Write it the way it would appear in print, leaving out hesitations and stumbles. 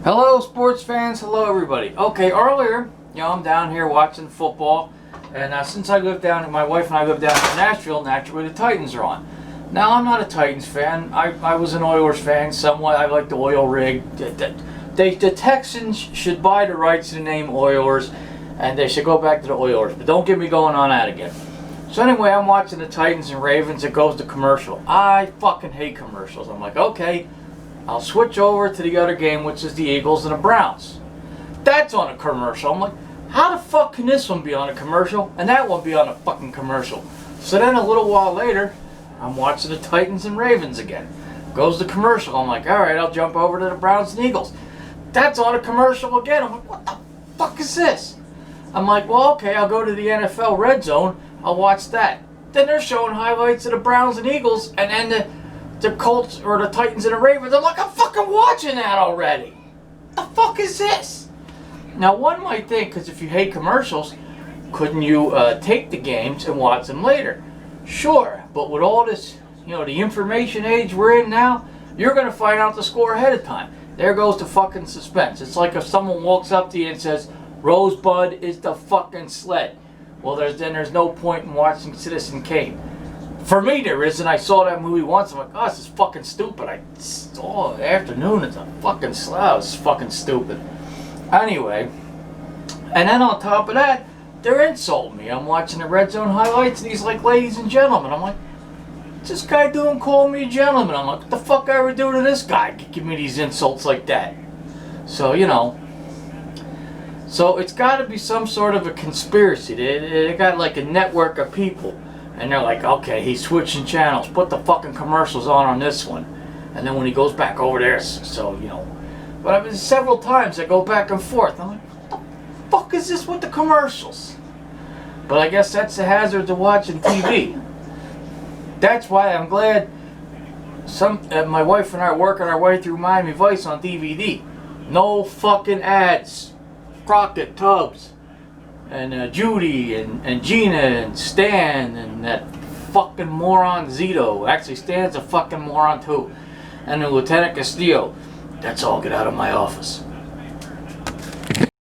Hello, sports fans. Hello, everybody. Okay, earlier, I'm down here watching football, and since I live down, my wife and I live down in Nashville. Naturally, the Titans are on. Now, I'm not a Titans fan. I was an Oilers fan somewhat. I like the oil rig. The Texans should buy the rights to the name Oilers, and they should go back to the Oilers. But don't get me going on that again. So anyway, I'm watching the Titans and Ravens. It goes to commercial. I fucking hate commercials. I'm like, okay, I'll switch over to the other game, which is the Eagles and the Browns. That's on a commercial. I'm like, how the fuck can this one be on a commercial and that one be on a fucking commercial? So then a little while later, I'm watching the Titans and Ravens again. Goes the commercial. I'm like, alright, I'll jump over to the Browns and Eagles. That's on a commercial again. I'm like, what the fuck is this? I'm like, well, okay, I'll go to the NFL Red Zone. I'll watch that. Then they're showing highlights of the Browns and Eagles, and then the Colts or the Titans and the Ravens. I'm like, I'm fucking watching that already. The fuck is this? Now, one might think, because if you hate commercials, couldn't you take the games and watch them later? Sure, but with all this, the information age we're in now, you're going to find out the score ahead of time. There goes the fucking suspense. It's like if someone walks up to you and says, Rosebud is the fucking sled. Well, there's no point in watching Citizen Kane. For me, there is, and I saw that movie once. I'm like, oh, this is fucking stupid. Afternoon, it's a fucking slow. It's fucking stupid. Anyway, and then on top of that, they're insulting me. I'm watching the Red Zone highlights, and he's like, ladies and gentlemen. I'm like, what's this guy doing calling me a gentleman? I'm like, what the fuck I ever do to this guy? Give me these insults like that. So, So it's got to be some sort of a conspiracy. They got like a network of people. And they're like, okay, he's switching channels. Put the fucking commercials on this one. And then when he goes back over there, But I've been several times I go back and forth. I'm like, what the fuck is this with the commercials? But I guess that's the hazard to watching TV. That's why I'm glad my wife and I are working our way through Miami Vice on DVD. No fucking ads. Crockett, Tubbs, and Judy, and Gina, and Stan, and that fucking moron Zito. Actually, Stan's a fucking moron too. And then Lieutenant Castillo. That's all. Get out of my office.